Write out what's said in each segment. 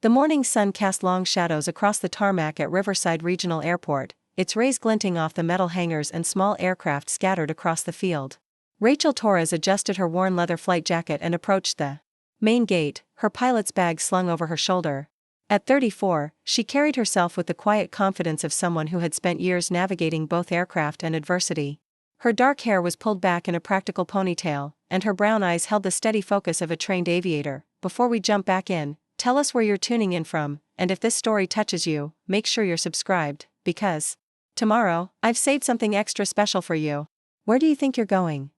The morning sun cast long shadows across the tarmac at Riverside Regional Airport, its rays glinting off the metal hangars and small aircraft scattered across the field. Rachel Torres adjusted her worn leather flight jacket and approached the main gate, her pilot's bag slung over her shoulder. At 34, she carried herself with the quiet confidence of someone who had spent years navigating both aircraft and adversity. Her dark hair was pulled back in a practical ponytail, and her brown eyes held the steady focus of a trained aviator. Before we jump back in, tell us where you're tuning in from, and if this story touches you, make sure you're subscribed, because tomorrow, I've saved something extra special for you. Where do you think you're going?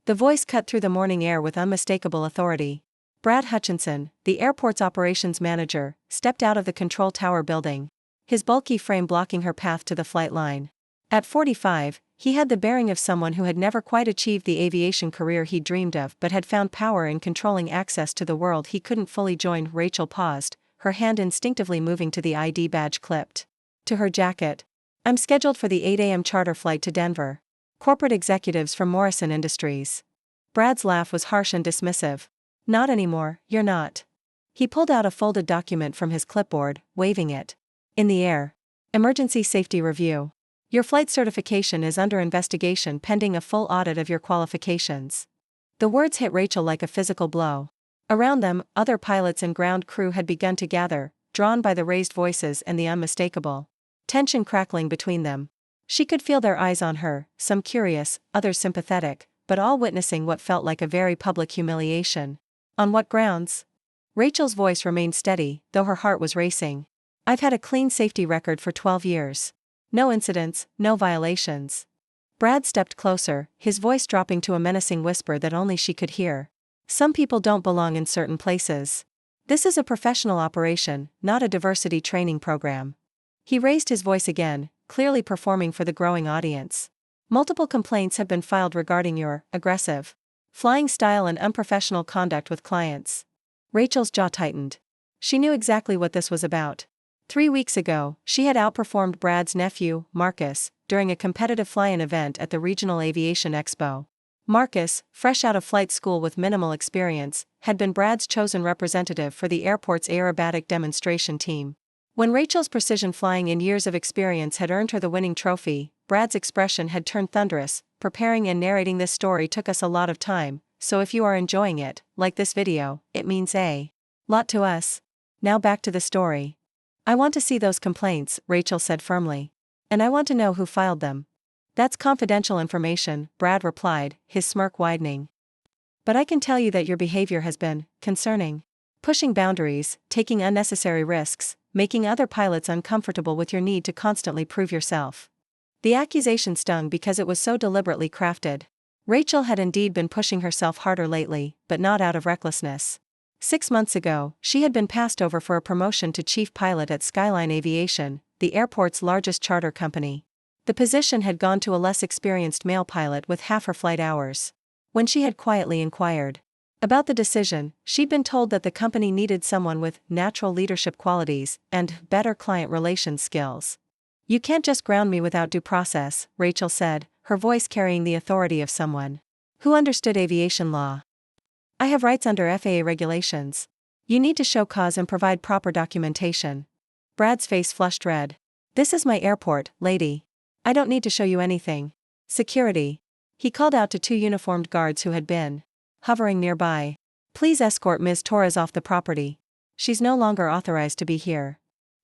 The voice cut through the morning air with unmistakable authority. Brad Hutchinson, the airport's operations manager, stepped out of the control tower building, his bulky frame blocking her path to the flight line. At 45, he had the bearing of someone who had never quite achieved the aviation career he dreamed of but had found power in controlling access to the world he couldn't fully join. Rachel paused, her hand instinctively moving to the ID badge clipped to her jacket. I'm scheduled for the 8 a.m. charter flight to Denver. Corporate executives from Morrison Industries. Brad's laugh was harsh and dismissive. Not anymore, you're not. He pulled out a folded document from his clipboard, waving it in the air. Emergency Safety Review. Your flight certification is under investigation pending a full audit of your qualifications. The words hit Rachel like a physical blow. Around them, other pilots and ground crew had begun to gather, drawn by the raised voices and the unmistakable tension crackling between them. She could feel their eyes on her, some curious, others sympathetic, but all witnessing what felt like a very public humiliation. On what grounds? Rachel's voice remained steady, though her heart was racing. I've had a clean safety record for 12 years. No incidents, no violations. Brad stepped closer, his voice dropping to a menacing whisper that only she could hear. Some people don't belong in certain places. This is a professional operation, not a diversity training program. He raised his voice again, clearly performing for the growing audience. Multiple complaints have been filed regarding your aggressive flying style and unprofessional conduct with clients. Rachel's jaw tightened. She knew exactly what this was about. 3 weeks ago, she had outperformed Brad's nephew, Marcus, during a competitive fly-in event at the Regional Aviation Expo. Marcus, fresh out of flight school with minimal experience, had been Brad's chosen representative for the airport's aerobatic demonstration team. When Rachel's precision flying and years of experience had earned her the winning trophy, Brad's expression had turned thunderous. Preparing and narrating this story took us a lot of time, so if you are enjoying it, like this video, it means a lot to us. Now back to the story. I want to see those complaints, Rachel said firmly. And I want to know who filed them. That's confidential information, Brad replied, his smirk widening. But I can tell you that your behavior has been concerning. Pushing boundaries, taking unnecessary risks, making other pilots uncomfortable with your need to constantly prove yourself. The accusation stung because it was so deliberately crafted. Rachel had indeed been pushing herself harder lately, but not out of recklessness. 6 months ago, she had been passed over for a promotion to chief pilot at Skyline Aviation, the airport's largest charter company. The position had gone to a less experienced male pilot with half her flight hours. When she had quietly inquired about the decision, she'd been told that the company needed someone with natural leadership qualities and better client relations skills. You can't just ground me without due process, Rachel said, her voice carrying the authority of someone who understood aviation law. I have rights under FAA regulations. You need to show cause and provide proper documentation. Brad's face flushed red. This is my airport, lady. I don't need to show you anything. Security. He called out to 2 uniformed guards who had been hovering nearby. Please escort Ms. Torres off the property. She's no longer authorized to be here.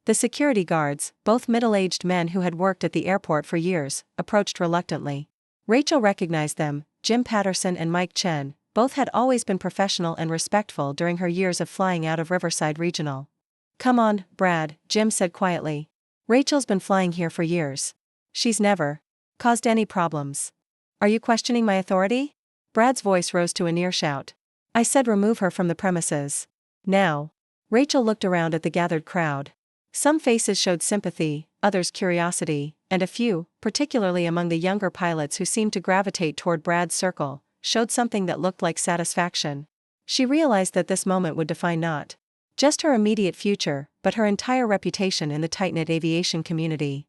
The security guards, both middle-aged men who had worked at the airport for years, approached reluctantly. Rachel recognized them, Jim Patterson and Mike Chen. Both had always been professional and respectful during her years of flying out of Riverside Regional. Come on, Brad, Jim said quietly. Rachel's been flying here for years. She's never caused any problems. Are you questioning my authority? Brad's voice rose to a near shout. I said remove her from the premises. Now. Rachel looked around at the gathered crowd. Some faces showed sympathy, others curiosity, and a few, particularly among the younger pilots who seemed to gravitate toward Brad's circle, showed something that looked like satisfaction. She realized that this moment would define not just her immediate future, but her entire reputation in the tight-knit aviation community.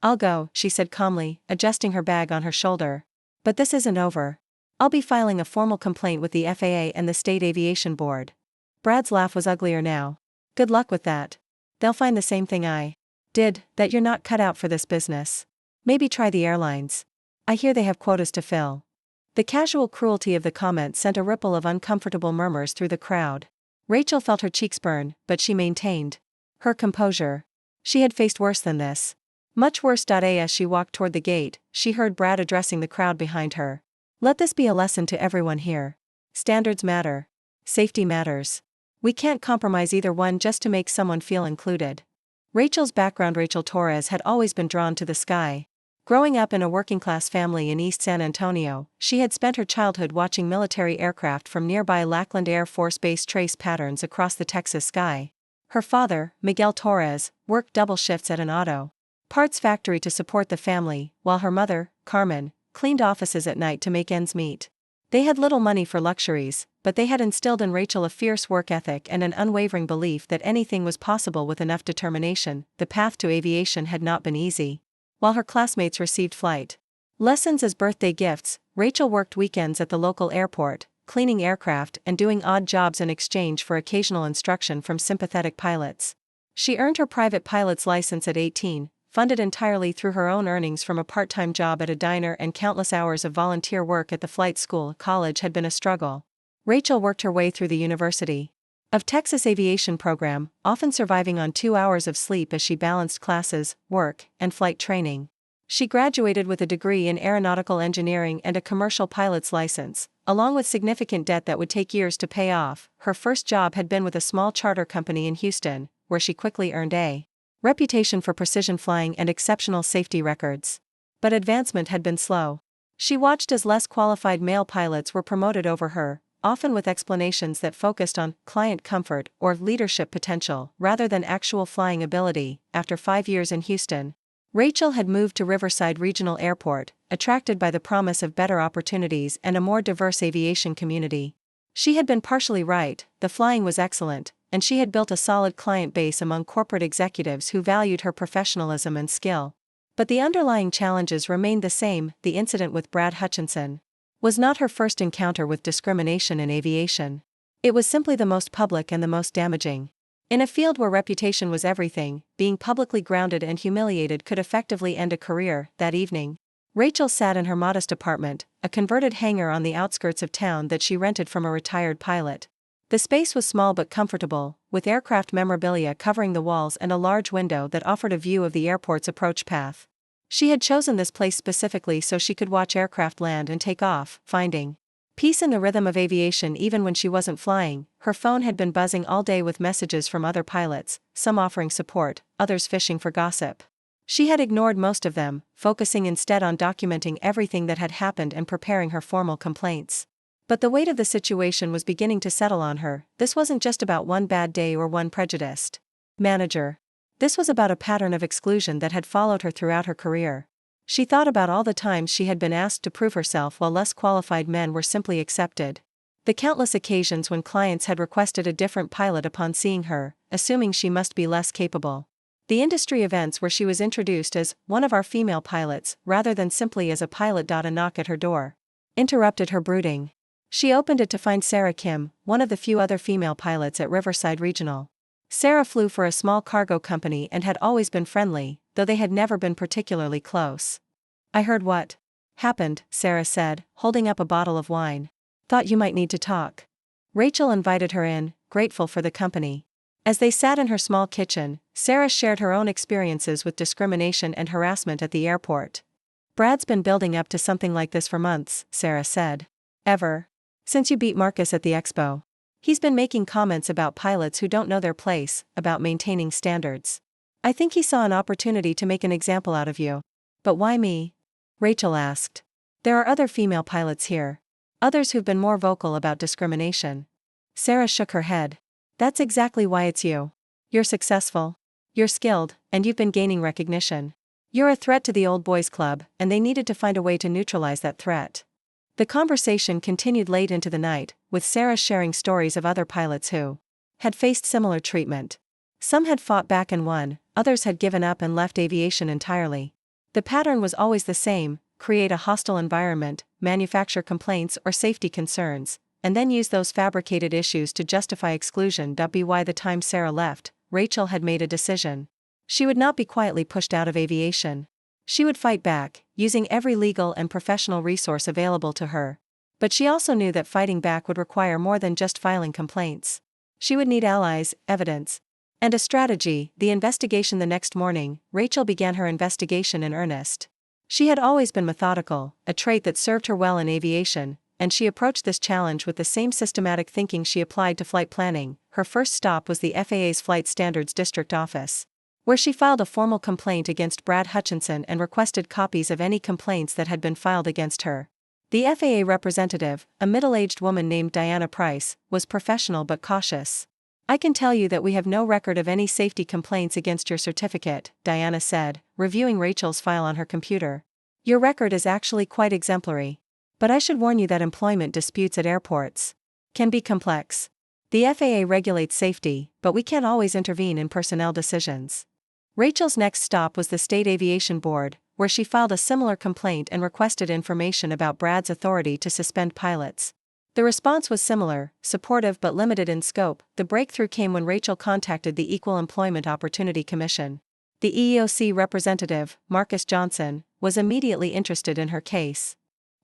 I'll go, she said calmly, adjusting her bag on her shoulder. But this isn't over. I'll be filing a formal complaint with the FAA and the State Aviation Board. Brad's laugh was uglier now. Good luck with that. They'll find the same thing I did, that you're not cut out for this business. Maybe try the airlines. I hear they have quotas to fill. The casual cruelty of the comment sent a ripple of uncomfortable murmurs through the crowd. Rachel felt her cheeks burn, but she maintained her composure. She had faced worse than this. Much worse. As she walked toward the gate, she heard Brad addressing the crowd behind her. Let this be a lesson to everyone here. Standards matter. Safety matters. We can't compromise either one just to make someone feel included. Rachel's background. Rachel Torres had always been drawn to the sky. Growing up in a working-class family in East San Antonio, she had spent her childhood watching military aircraft from nearby Lackland Air Force Base trace patterns across the Texas sky. Her father, Miguel Torres, worked double shifts at an auto parts factory to support the family, while her mother, Carmen, cleaned offices at night to make ends meet. They had little money for luxuries, but they had instilled in Rachel a fierce work ethic and an unwavering belief that anything was possible with enough determination. The path to aviation had not been easy. While her classmates received flight lessons as birthday gifts, Rachel worked weekends at the local airport, cleaning aircraft and doing odd jobs in exchange for occasional instruction from sympathetic pilots. She earned her private pilot's license at 18, funded entirely through her own earnings from a part-time job at a diner and countless hours of volunteer work at the flight school. College had been a struggle. Rachel worked her way through the University of Texas aviation program, often surviving on 2 hours of sleep as she balanced classes, work, and flight training. She graduated with a degree in aeronautical engineering and a commercial pilot's license, along with significant debt that would take years to pay off. Her first job had been with a small charter company in Houston, where she quickly earned a reputation for precision flying and exceptional safety records. But advancement had been slow. She watched as less qualified male pilots were promoted over her, often with explanations that focused on client comfort or leadership potential rather than actual flying ability. After 5 years in Houston, Rachel had moved to Riverside Regional Airport, attracted by the promise of better opportunities and a more diverse aviation community. She had been partially right, the flying was excellent, and she had built a solid client base among corporate executives who valued her professionalism and skill. But the underlying challenges remained the same. The incident with Brad Hutchinson was not her first encounter with discrimination in aviation. It was simply the most public and the most damaging. In a field where reputation was everything, being publicly grounded and humiliated could effectively end a career. That evening, Rachel sat in her modest apartment, a converted hangar on the outskirts of town that she rented from a retired pilot. The space was small but comfortable, with aircraft memorabilia covering the walls and a large window that offered a view of the airport's approach path. She had chosen this place specifically so she could watch aircraft land and take off, finding peace in the rhythm of aviation even when she wasn't flying. Her phone had been buzzing all day with messages from other pilots, some offering support, others fishing for gossip. She had ignored most of them, focusing instead on documenting everything that had happened and preparing her formal complaints. But the weight of the situation was beginning to settle on her. This wasn't just about one bad day or one prejudiced manager. This was about a pattern of exclusion that had followed her throughout her career. She thought about all the times she had been asked to prove herself while less qualified men were simply accepted. The countless occasions when clients had requested a different pilot upon seeing her, assuming she must be less capable. The industry events where she was introduced as one of our female pilots, rather than simply as a pilot. A knock at her door interrupted her brooding. She opened it to find Sarah Kim, one of the few other female pilots at Riverside Regional. Sarah flew for a small cargo company and had always been friendly, though they had never been particularly close. I heard what happened, Sarah said, holding up a bottle of wine. Thought you might need to talk. Rachel invited her in, grateful for the company. As they sat in her small kitchen, Sarah shared her own experiences with discrimination and harassment at the airport. Brad's been building up to something like this for months, Sarah said. Ever since you beat Marcus at the expo. He's been making comments about pilots who don't know their place, about maintaining standards. I think he saw an opportunity to make an example out of you. But why me? Rachel asked. There are other female pilots here. Others who've been more vocal about discrimination. Sarah shook her head. That's exactly why it's you. You're successful. You're skilled, and you've been gaining recognition. You're a threat to the old boys club, and they needed to find a way to neutralize that threat. The conversation continued late into the night, with Sarah sharing stories of other pilots who had faced similar treatment. Some had fought back and won, others had given up and left aviation entirely. The pattern was always the same: create a hostile environment, manufacture complaints or safety concerns, and then use those fabricated issues to justify exclusion. By the time Sarah left, Rachel had made a decision. She would not be quietly pushed out of aviation. She would fight back, using every legal and professional resource available to her. But she also knew that fighting back would require more than just filing complaints. She would need allies, evidence, and a strategy. The investigation. The next morning, Rachel began her investigation in earnest. She had always been methodical, a trait that served her well in aviation, and she approached this challenge with the same systematic thinking she applied to flight planning. Her first stop was the FAA's Flight Standards District Office, where she filed a formal complaint against Brad Hutchinson and requested copies of any complaints that had been filed against her. The FAA representative, a middle-aged woman named Diana Price, was professional but cautious. "I can tell you that we have no record of any safety complaints against your certificate," Diana said, reviewing Rachel's file on her computer. "Your record is actually quite exemplary. But I should warn you that employment disputes at airports can be complex. The FAA regulates safety, but we can't always intervene in personnel decisions." Rachel's next stop was the State Aviation Board, where she filed a similar complaint and requested information about Brad's authority to suspend pilots. The response was similar, supportive but limited in scope. The breakthrough came when Rachel contacted the Equal Employment Opportunity Commission. The EEOC representative, Marcus Johnson, was immediately interested in her case.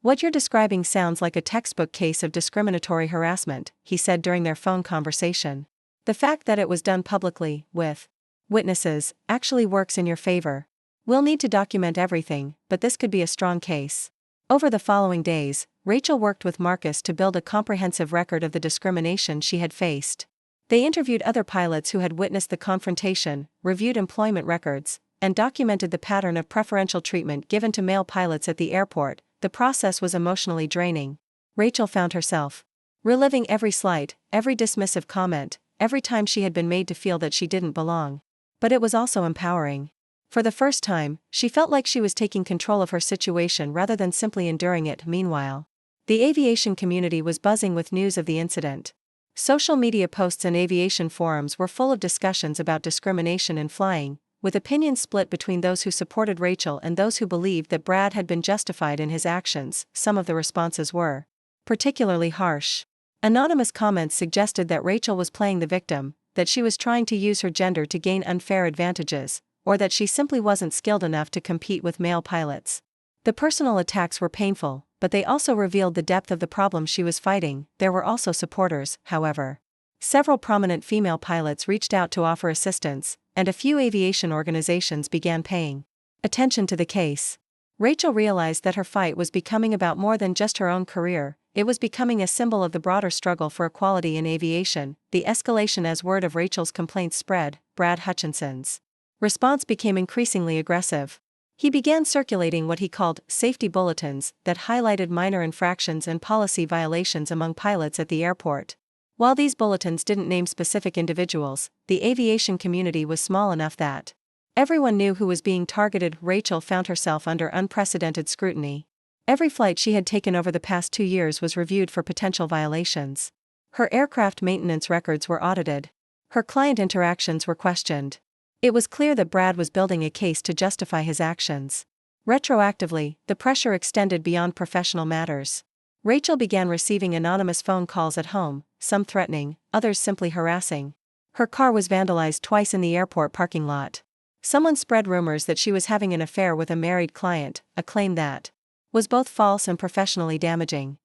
"What you're describing sounds like a textbook case of discriminatory harassment," he said during their phone conversation. "The fact that it was done publicly, with witnesses, actually works in your favor. We'll need to document everything, but this could be a strong case." Over the following days, Rachel worked with Marcus to build a comprehensive record of the discrimination she had faced. They interviewed other pilots who had witnessed the confrontation, reviewed employment records, and documented the pattern of preferential treatment given to male pilots at the airport. The process was emotionally draining. Rachel found herself reliving every slight, every dismissive comment, every time she had been made to feel that she didn't belong. But it was also empowering. For the first time, she felt like she was taking control of her situation rather than simply enduring it. Meanwhile, the aviation community was buzzing with news of the incident. Social media posts and aviation forums were full of discussions about discrimination in flying, with opinions split between those who supported Rachel and those who believed that Brad had been justified in his actions. Some of the responses were particularly harsh. Anonymous comments suggested that Rachel was playing the victim, that she was trying to use her gender to gain unfair advantages, or that she simply wasn't skilled enough to compete with male pilots. The personal attacks were painful, but they also revealed the depth of the problem she was fighting. There were also supporters, however. Several prominent female pilots reached out to offer assistance, and a few aviation organizations began paying attention to the case. Rachel realized that her fight was becoming about more than just her own career. It was becoming a symbol of the broader struggle for equality in aviation. The escalation as word of Rachel's complaints spread, Brad Hutchinson's response became increasingly aggressive. He began circulating what he called safety bulletins that highlighted minor infractions and policy violations among pilots at the airport. While these bulletins didn't name specific individuals, the aviation community was small enough that everyone knew who was being targeted. Rachel found herself under unprecedented scrutiny. Every flight she had taken over the past 2 years was reviewed for potential violations. Her aircraft maintenance records were audited. Her client interactions were questioned. It was clear that Brad was building a case to justify his actions. Retroactively, the pressure extended beyond professional matters. Rachel began receiving anonymous phone calls at home, some threatening, others simply harassing. Her car was vandalized twice in the airport parking lot. Someone spread rumors that she was having an affair with a married client, a claim that was both false and professionally damaging.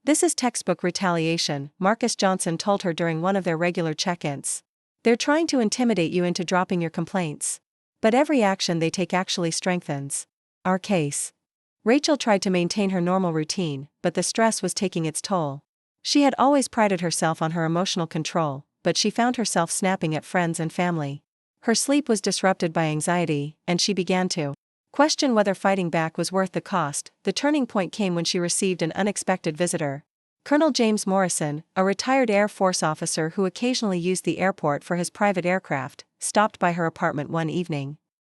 "This is textbook retaliation," Marcus Johnson told her during one of their regular check-ins. "They're trying to intimidate you into dropping your complaints. But every action they take actually strengthens our case." Rachel tried to maintain her normal routine, but the stress was taking its toll. She had always prided herself on her emotional control, but she found herself snapping at friends and family. Her sleep was disrupted by anxiety, and she began to question whether fighting back was worth the cost. The turning point came when she received an unexpected visitor. Colonel James Morrison, a retired Air Force officer who occasionally used the airport for his private aircraft, stopped by her apartment one evening.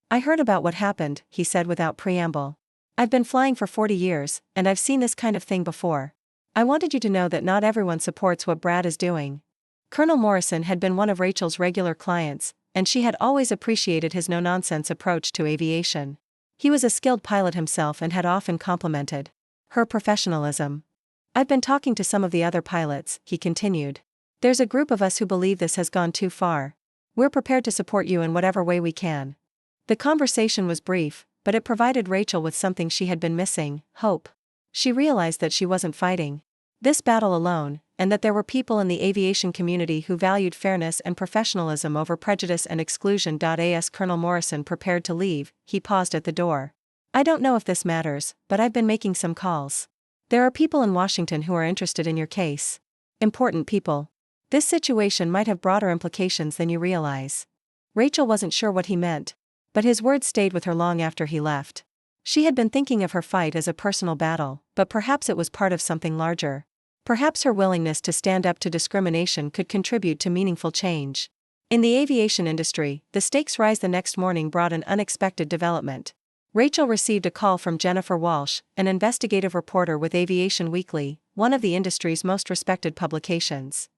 "I heard about what happened," he said without preamble. "I've been flying for 40 years, and I've seen this kind of thing before. I wanted you to know that not everyone supports what Brad is doing." Colonel Morrison had been one of Rachel's regular clients, and she had always appreciated his no-nonsense approach to aviation. He was a skilled pilot himself and had often complimented her professionalism. I've been talking to some of the other pilots, he continued. There's a group of us who believe this has gone too far. We're prepared to support you in whatever way we can. The conversation was brief, but it provided Rachel with something she had been missing: hope. She realized that she wasn't fighting this battle alone, and that there were people in the aviation community who valued fairness and professionalism over prejudice and exclusion. As Colonel Morrison prepared to leave, he paused at the door. I don't know if this matters, but I've been making some calls. There are people in Washington who are interested in your case. Important people. This situation might have broader implications than you realize. Rachel wasn't sure what he meant, but his words stayed with her long after he left. She had been thinking of her fight as a personal battle, but perhaps it was part of something larger. Perhaps her willingness to stand up to discrimination could contribute to meaningful change. In the aviation industry, the stakes rise. The next morning brought an unexpected development. Rachel received a call from Jennifer Walsh, an investigative reporter with Aviation Weekly, one of the industry's most respected publications.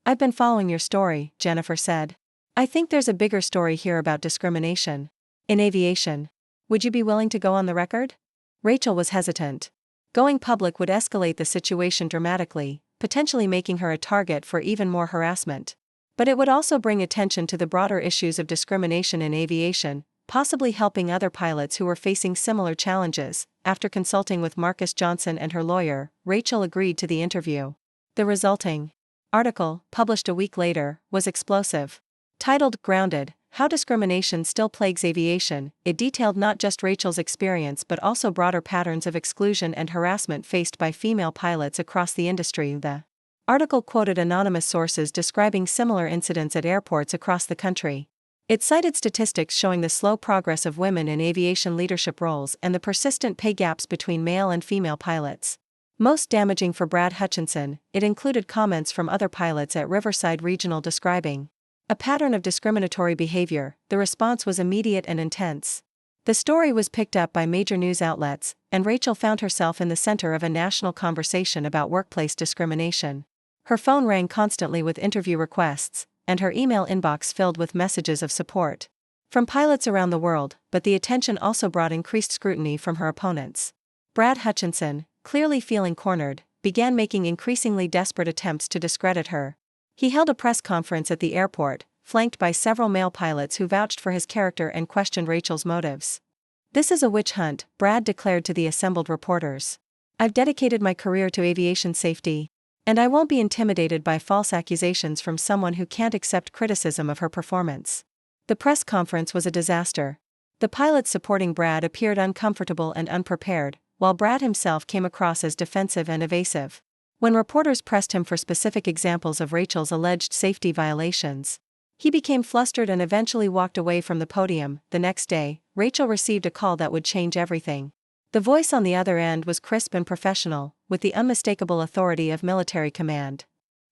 I've been following your story, Jennifer said. I think there's a bigger story here about discrimination in aviation. Would you be willing to go on the record? Rachel was hesitant. Going public would escalate the situation dramatically, potentially making her a target for even more harassment. But it would also bring attention to the broader issues of discrimination in aviation, possibly helping other pilots who were facing similar challenges. After consulting with Marcus Johnson and her lawyer, Rachel agreed to the interview. The resulting article, published a week later, was explosive. Titled "Grounded: How Discrimination Still Plagues Aviation," it detailed not just Rachel's experience but also broader patterns of exclusion and harassment faced by female pilots across the industry. The article quoted anonymous sources describing similar incidents at airports across the country. It cited statistics showing the slow progress of women in aviation leadership roles and the persistent pay gaps between male and female pilots. Most damaging for Brad Hutchinson, it included comments from other pilots at Riverside Regional describing a pattern of discriminatory behavior. The response was immediate and intense. The story was picked up by major news outlets, and Rachel found herself in the center of a national conversation about workplace discrimination. Her phone rang constantly with interview requests, and her email inbox filled with messages of support from pilots around the world, but the attention also brought increased scrutiny from her opponents. Brad Hutchinson, clearly feeling cornered, began making increasingly desperate attempts to discredit her. He held a press conference at the airport, flanked by several male pilots who vouched for his character and questioned Rachel's motives. "This is a witch hunt," Brad declared to the assembled reporters. "I've dedicated my career to aviation safety, and I won't be intimidated by false accusations from someone who can't accept criticism of her performance." The press conference was a disaster. The pilots supporting Brad appeared uncomfortable and unprepared, while Brad himself came across as defensive and evasive. When reporters pressed him for specific examples of Rachel's alleged safety violations, he became flustered and eventually walked away from the podium. The next day, Rachel received a call that would change everything. The voice on the other end was crisp and professional, with the unmistakable authority of military command.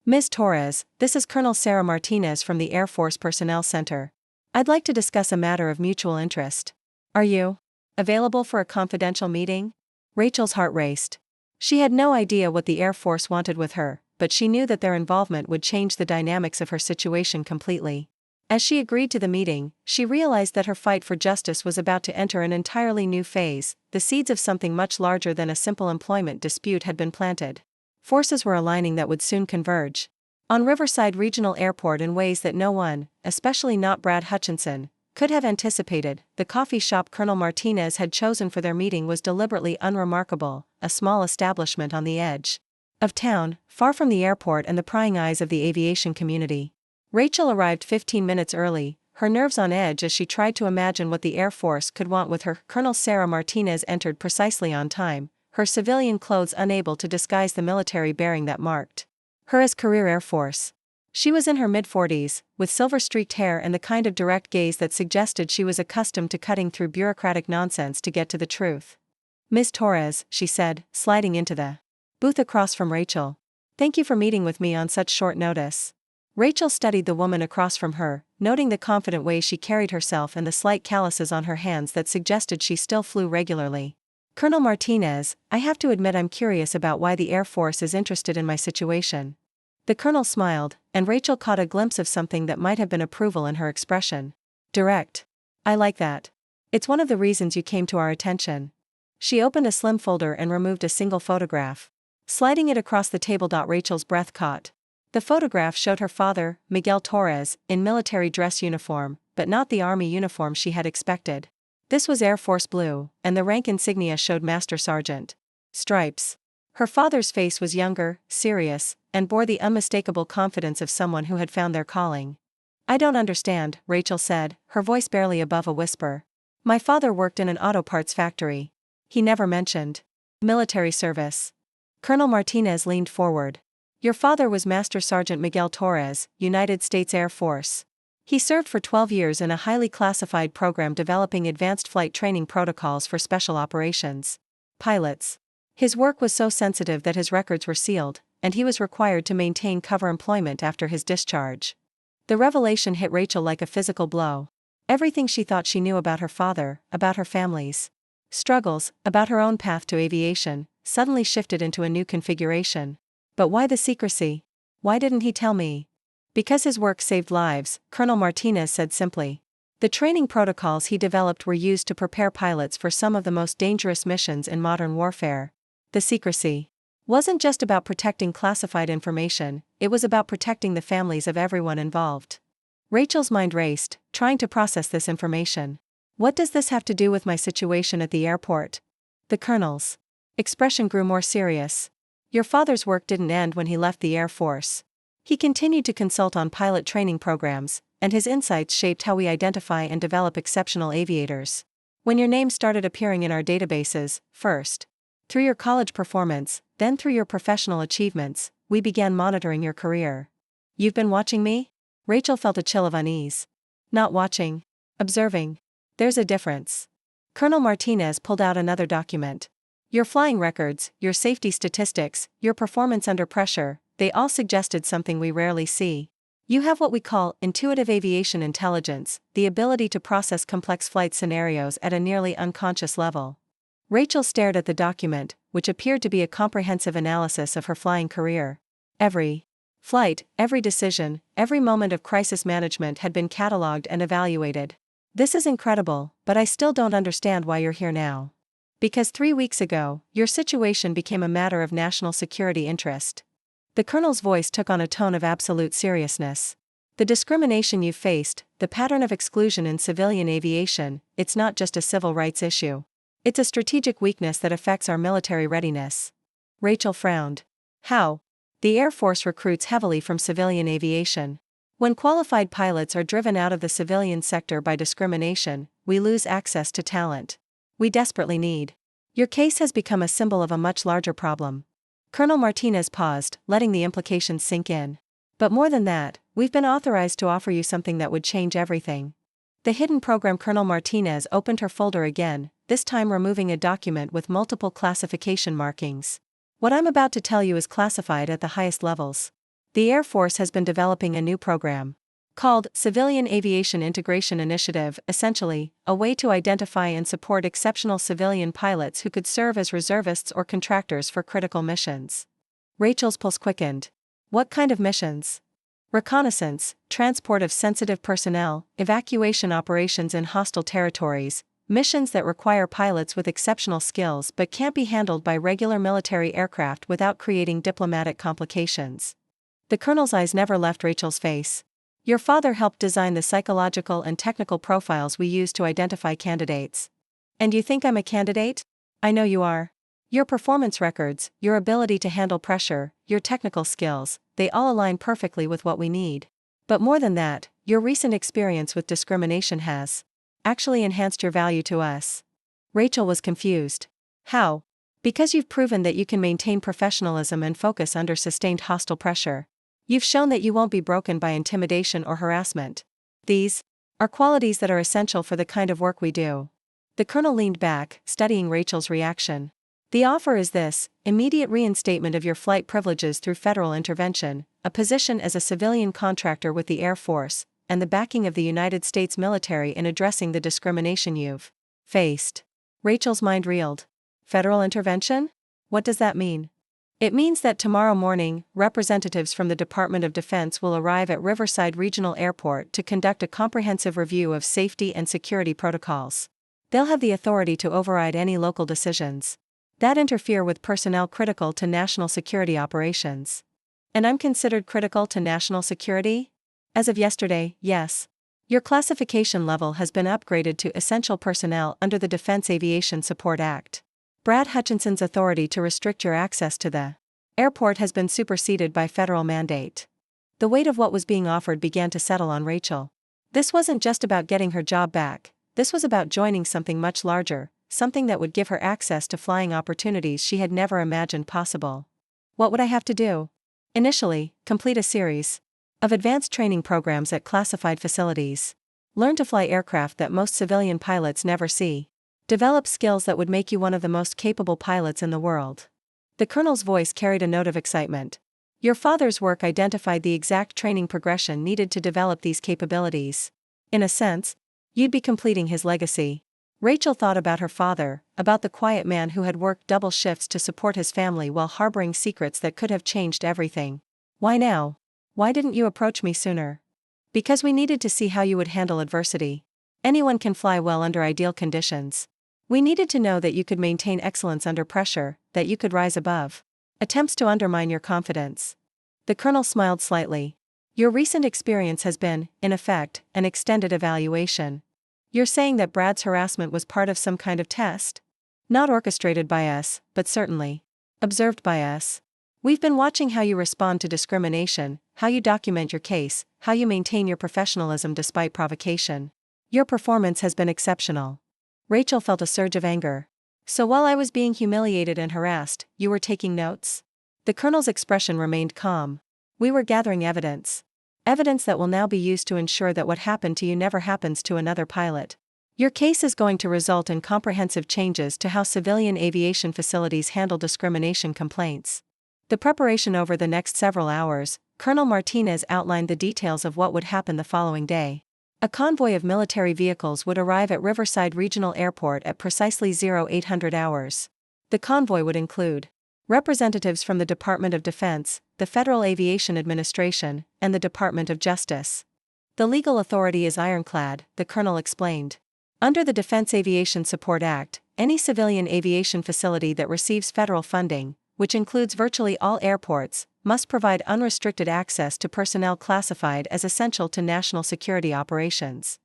"Ms. Torres, this is Colonel Sarah Martinez from the Air Force Personnel Center. I'd like to discuss a matter of mutual interest. Are you available for a confidential meeting?" Rachel's heart raced. She had no idea what the Air Force wanted with her, but she knew that their involvement would change the dynamics of her situation completely. As she agreed to the meeting, she realized that her fight for justice was about to enter an entirely new phase. The seeds of something much larger than a simple employment dispute had been planted. Forces were aligning that would soon converge on Riverside Regional Airport in ways that no one, especially not Brad Hutchinson, could have anticipated. The coffee shop Colonel Martinez had chosen for their meeting was deliberately unremarkable, a small establishment on the edge of town, far from the airport and the prying eyes of the aviation community. Rachel arrived 15 minutes early, her nerves on edge as she tried to imagine what the Air Force could want with her. Colonel Sarah Martinez entered precisely on time, her civilian clothes unable to disguise the military bearing that marked her as career Air Force. She was in her mid-40s, with silver-streaked hair and the kind of direct gaze that suggested she was accustomed to cutting through bureaucratic nonsense to get to the truth. "Ms. Torres," she said, sliding into the booth across from Rachel. "Thank you for meeting with me on such short notice." Rachel studied the woman across from her, noting the confident way she carried herself and the slight calluses on her hands that suggested she still flew regularly. "Colonel Martinez, I have to admit I'm curious about why the Air Force is interested in my situation." The colonel smiled, and Rachel caught a glimpse of something that might have been approval in her expression. "Direct. I like that. It's one of the reasons you came to our attention." She opened a slim folder and removed a single photograph. sliding it across the table. Rachel's breath caught. The photograph showed her father, Miguel Torres, in military dress uniform, but not the army uniform she had expected. This was Air Force blue, and the rank insignia showed Master Sergeant. Stripes. Her father's face was younger, serious, and bore the unmistakable confidence of someone who had found their calling. "I don't understand," Rachel said, her voice barely above a whisper. "My father worked in an auto parts factory. He never mentioned military service." Colonel Martinez leaned forward. "Your father was Master Sergeant Miguel Torres, United States Air Force. He served for 12 years in a highly classified program developing advanced flight training protocols for special operations pilots. His work was so sensitive that his records were sealed, and he was required to maintain cover employment after his discharge." The revelation hit Rachel like a physical blow. Everything she thought she knew about her father, about her family's struggles, about her own path to aviation, suddenly shifted into a new configuration. But why the secrecy? Why didn't he tell me? "Because his work saved lives," Colonel Martinez said simply. "The training protocols he developed were used to prepare pilots for some of the most dangerous missions in modern warfare." The secrecy wasn't just about protecting classified information, it was about protecting the families of everyone involved. Rachel's mind raced, trying to process this information. "What does this have to do with my situation at the airport?" The colonel's expression grew more serious. "Your father's work didn't end when he left the Air Force. He continued to consult on pilot training programs, and his insights shaped how we identify and develop exceptional aviators. When your name started appearing in our databases, first through your college performance, then through your professional achievements, we began monitoring your career." "You've been watching me?" Rachel felt a chill of unease. "Not watching. Observing. There's a difference." Colonel Martinez pulled out another document. "Your flying records, your safety statistics, your performance under pressure, they all suggested something we rarely see. You have what we call intuitive aviation intelligence, the ability to process complex flight scenarios at a nearly unconscious level." Rachel stared at the document, which appeared to be a comprehensive analysis of her flying career. Every flight, every decision, every moment of crisis management had been catalogued and evaluated. "This is incredible, but I still don't understand why you're here now." "Because 3 weeks ago, your situation became a matter of national security interest." The colonel's voice took on a tone of absolute seriousness. "The discrimination you've faced, the pattern of exclusion in civilian aviation, it's not just a civil rights issue. It's a strategic weakness that affects our military readiness." Rachel frowned. "How?" "The Air Force recruits heavily from civilian aviation. When qualified pilots are driven out of the civilian sector by discrimination, we lose access to talent we desperately need. Your case has become a symbol of a much larger problem." Colonel Martinez paused, letting the implications sink in. "But more than that, we've been authorized to offer you something that would change everything." The hidden program. Colonel Martinez opened her folder again, this time removing a document with multiple classification markings. "What I'm about to tell you is classified at the highest levels. The Air Force has been developing a new program called Civilian Aviation Integration Initiative, essentially, a way to identify and support exceptional civilian pilots who could serve as reservists or contractors for critical missions." Rachel's pulse quickened. "What kind of missions?" "Reconnaissance, transport of sensitive personnel, evacuation operations in hostile territories, missions that require pilots with exceptional skills but can't be handled by regular military aircraft without creating diplomatic complications." The colonel's eyes never left Rachel's face. "Your father helped design the psychological and technical profiles we use to identify candidates. And you think I'm a candidate? I know you are. Your performance records, your ability to handle pressure, your technical skills, they all align perfectly with what we need. But more than that, your recent experience with discrimination has actually enhanced your value to us." Rachel was confused. "How?" "Because you've proven that you can maintain professionalism and focus under sustained hostile pressure. You've shown that you won't be broken by intimidation or harassment. These are qualities that are essential for the kind of work we do." The colonel leaned back, studying Rachel's reaction. "The offer is this: immediate reinstatement of your flight privileges through federal intervention, a position as a civilian contractor with the Air Force, and the backing of the United States military in addressing the discrimination you've faced." Rachel's mind reeled. "Federal intervention? What does that mean?" "It means that tomorrow morning, representatives from the Department of Defense will arrive at Riverside Regional Airport to conduct a comprehensive review of safety and security protocols. They'll have the authority to override any local decisions. that interfere with personnel critical to national security operations. And I'm considered critical to national security? As of yesterday, yes. Your classification level has been upgraded to essential personnel under the Defense Aviation Support Act. Brad Hutchinson's authority to restrict your access to the airport has been superseded by federal mandate. The weight of what was being offered began to settle on Rachel. This wasn't just about getting her job back, this was about joining something much larger, something that would give her access to flying opportunities she had never imagined possible. What would I have to do? Initially, complete a series of advanced training programs at classified facilities. Learn to fly aircraft that most civilian pilots never see. Develop skills that would make you one of the most capable pilots in the world. The colonel's voice carried a note of excitement. Your father's work identified the exact training progression needed to develop these capabilities. In a sense, you'd be completing his legacy. Rachel thought about her father, about the quiet man who had worked double shifts to support his family while harboring secrets that could have changed everything. Why now? Why didn't you approach me sooner? Because we needed to see how you would handle adversity. Anyone can fly well under ideal conditions. We needed to know that you could maintain excellence under pressure, that you could rise above attempts to undermine your confidence. The colonel smiled slightly. Your recent experience has been, in effect, an extended evaluation. You're saying that Brad's harassment was part of some kind of test? Not orchestrated by us, but certainly observed by us. We've been watching how you respond to discrimination, how you document your case, how you maintain your professionalism despite provocation. Your performance has been exceptional. Rachel felt a surge of anger. So while I was being humiliated and harassed, you were taking notes? The colonel's expression remained calm. We were gathering evidence. Evidence that will now be used to ensure that what happened to you never happens to another pilot. Your case is going to result in comprehensive changes to how civilian aviation facilities handle discrimination complaints. The preparation over the next several hours, Colonel Martinez outlined the details of what would happen the following day. A convoy of military vehicles would arrive at Riverside Regional Airport at precisely 0800 hours. The convoy would include representatives from the Department of Defense, the Federal Aviation Administration, and the Department of Justice. The legal authority is ironclad, the colonel explained. Under the Defense Aviation Support Act, any civilian aviation facility that receives federal funding, which includes virtually all airports, must provide unrestricted access to personnel classified as essential to national security operations.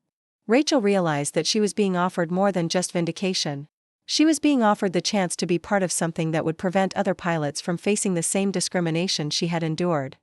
Rachel realized that she was being offered more than just vindication. She was being offered the chance to be part of something that would prevent other pilots from facing the same discrimination she had endured.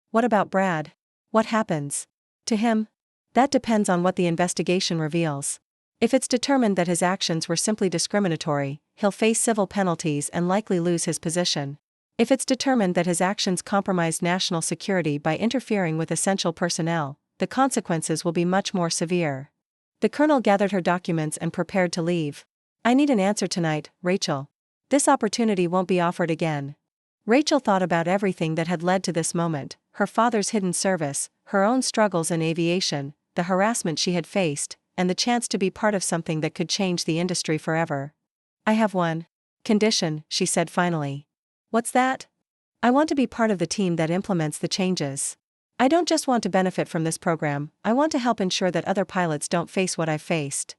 What about Brad? What happens to him? That depends on what the investigation reveals. If it's determined that his actions were simply discriminatory, he'll face civil penalties and likely lose his position. If it's determined that his actions compromised national security by interfering with essential personnel, the consequences will be much more severe. The colonel gathered her documents and prepared to leave. I need an answer tonight, Rachel. This opportunity won't be offered again. Rachel thought about everything that had led to this moment, her father's hidden service, her own struggles in aviation, the harassment she had faced, and the chance to be part of something that could change the industry forever. I have one condition, she said finally. What's that? I want to be part of the team that implements the changes. I don't just want to benefit from this program, I want to help ensure that other pilots don't face what I've faced.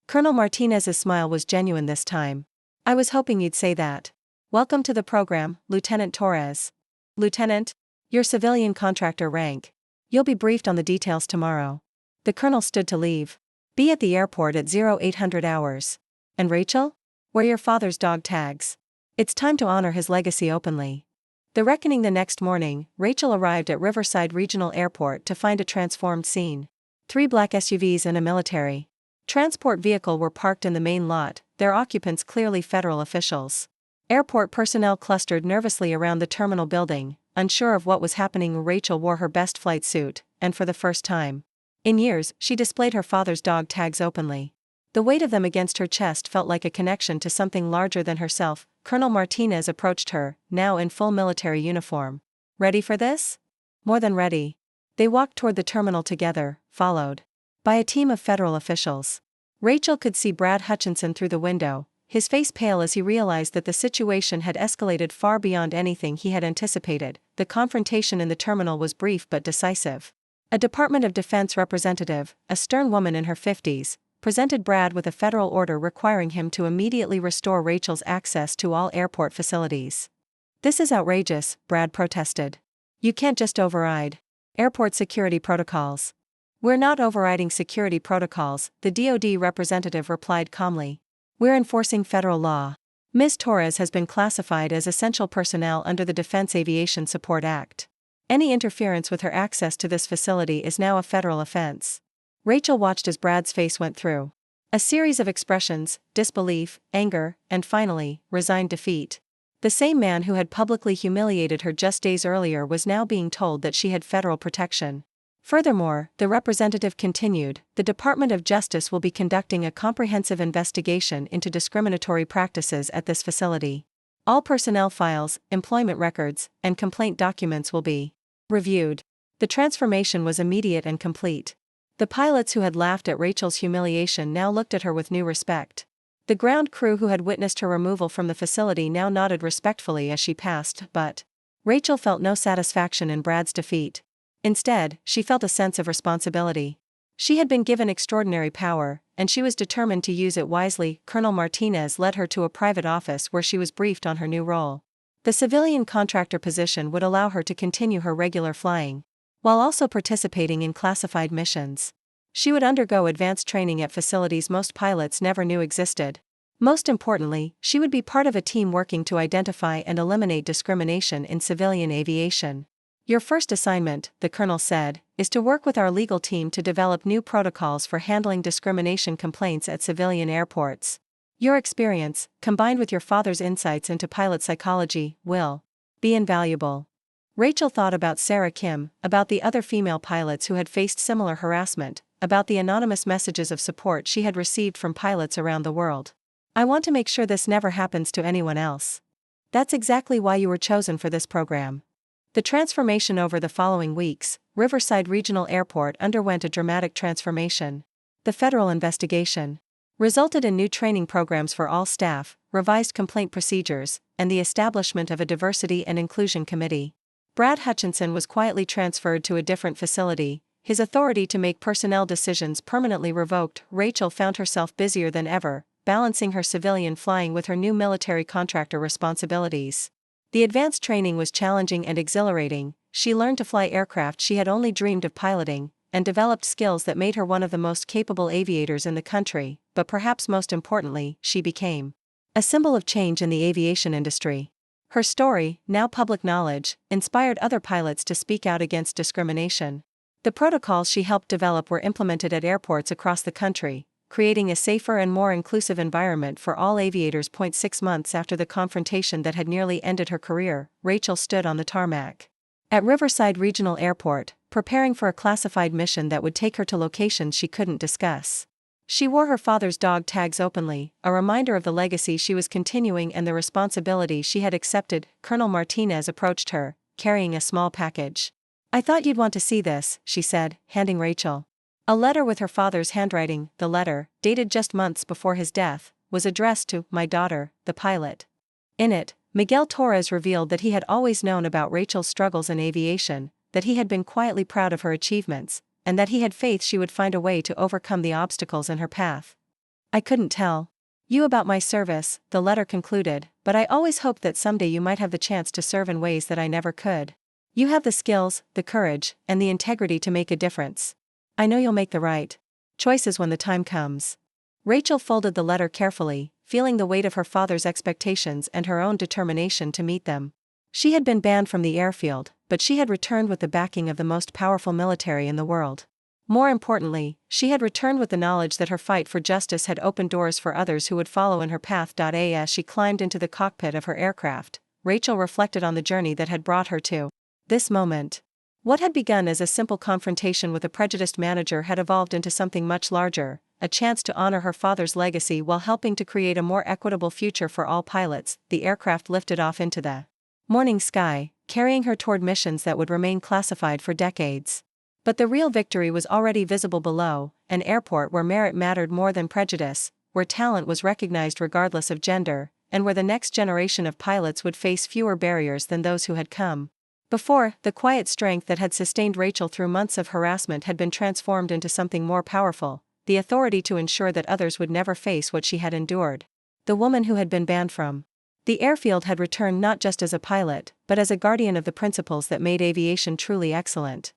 Colonel Martinez's smile was genuine this time. I was hoping you'd say that. Welcome to the program, Lieutenant Torres. Lieutenant? Your civilian contractor rank. You'll be briefed on the details tomorrow. The colonel stood to leave. Be at the airport at 0800 hours. And Rachel? Wear your father's dog tags. It's time to honor his legacy openly. The reckoning the next morning, Rachel arrived at Riverside Regional Airport to find a transformed scene. 3 black SUVs and a military transport vehicle were parked in the main lot, their occupants clearly federal officials. Airport personnel clustered nervously around the terminal building, unsure of what was happening. Rachel wore her best flight suit, and for the first time in years, she displayed her father's dog tags openly. The weight of them against her chest felt like a connection to something larger than herself. Colonel Martinez approached her, now in full military uniform. Ready for this? More than ready. They walked toward the terminal together, followed by a team of federal officials. Rachel could see Brad Hutchinson through the window, his face pale as he realized that the situation had escalated far beyond anything he had anticipated. The confrontation in the terminal was brief but decisive. A Department of Defense representative, a stern woman in her 50s, presented Brad with a federal order requiring him to immediately restore Rachel's access to all airport facilities. "This is outrageous," Brad protested. "You can't just override airport security protocols." "We're not overriding security protocols," the DoD representative replied calmly. "We're enforcing federal law. Ms. Torres has been classified as essential personnel under the Defense Aviation Support Act. Any interference with her access to this facility is now a federal offense." Rachel watched as Brad's face went through a series of expressions: disbelief, anger, and finally, resigned defeat. The same man who had publicly humiliated her just days earlier was now being told that she had federal protection. Furthermore, the representative continued, "The Department of Justice will be conducting a comprehensive investigation into discriminatory practices at this facility. All personnel files, employment records, and complaint documents will be reviewed." The transformation was immediate and complete. The pilots who had laughed at Rachel's humiliation now looked at her with new respect. The ground crew who had witnessed her removal from the facility now nodded respectfully as she passed, but Rachel felt no satisfaction in Brad's defeat. Instead, she felt a sense of responsibility. She had been given extraordinary power, and she was determined to use it wisely. Colonel Martinez led her to a private office where she was briefed on her new role. The civilian contractor position would allow her to continue her regular flying, while also participating in classified missions. She would undergo advanced training at facilities most pilots never knew existed. Most importantly, she would be part of a team working to identify and eliminate discrimination in civilian aviation. "Your first assignment," the colonel said, "is to work with our legal team to develop new protocols for handling discrimination complaints at civilian airports. Your experience, combined with your father's insights into pilot psychology, will be invaluable." Rachel thought about Sarah Kim, about the other female pilots who had faced similar harassment, about the anonymous messages of support she had received from pilots around the world. "I want to make sure this never happens to anyone else." "That's exactly why you were chosen for this program." The transformation over the following weeks, Riverside Regional Airport underwent a dramatic transformation. The federal investigation resulted in new training programs for all staff, revised complaint procedures, and the establishment of a diversity and inclusion committee. Brad Hutchinson was quietly transferred to a different facility, his authority to make personnel decisions permanently revoked. Rachel found herself busier than ever, balancing her civilian flying with her new military contractor responsibilities. The advanced training was challenging and exhilarating. She learned to fly aircraft she had only dreamed of piloting, and developed skills that made her one of the most capable aviators in the country, but perhaps most importantly, she became a symbol of change in the aviation industry. Her story, now public knowledge, inspired other pilots to speak out against discrimination. The protocols she helped develop were implemented at airports across the country, creating a safer and more inclusive environment for all aviators. 6 months after the confrontation that had nearly ended her career, Rachel stood on the tarmac at Riverside Regional Airport, preparing for a classified mission that would take her to locations she couldn't discuss. She wore her father's dog tags openly, a reminder of the legacy she was continuing and the responsibility she had accepted. Colonel Martinez approached her, carrying a small package. "I thought you'd want to see this," she said, handing Rachel a letter with her father's handwriting. The letter, dated just months before his death, was addressed to "my daughter, the pilot." In it, Miguel Torres revealed that he had always known about Rachel's struggles in aviation, that he had been quietly proud of her achievements, and that he had faith she would find a way to overcome the obstacles in her path. "I couldn't tell you about my service," the letter concluded, "but I always hoped that someday you might have the chance to serve in ways that I never could. You have the skills, the courage, and the integrity to make a difference. I know you'll make the right choices when the time comes." Rachel folded the letter carefully, feeling the weight of her father's expectations and her own determination to meet them. She had been banned from the airfield, but she had returned with the backing of the most powerful military in the world. More importantly, she had returned with the knowledge that her fight for justice had opened doors for others who would follow in her path. As she climbed into the cockpit of her aircraft, Rachel reflected on the journey that had brought her to this moment. What had begun as a simple confrontation with a prejudiced manager had evolved into something much larger, a chance to honor her father's legacy while helping to create a more equitable future for all pilots. The aircraft lifted off into the morning sky, carrying her toward missions that would remain classified for decades. But the real victory was already visible below, an airport where merit mattered more than prejudice, where talent was recognized regardless of gender, and where the next generation of pilots would face fewer barriers than those who had come before. The quiet strength that had sustained Rachel through months of harassment had been transformed into something more powerful, the authority to ensure that others would never face what she had endured. The woman who had been banned from the airfield had returned not just as a pilot, but as a guardian of the principles that made aviation truly excellent.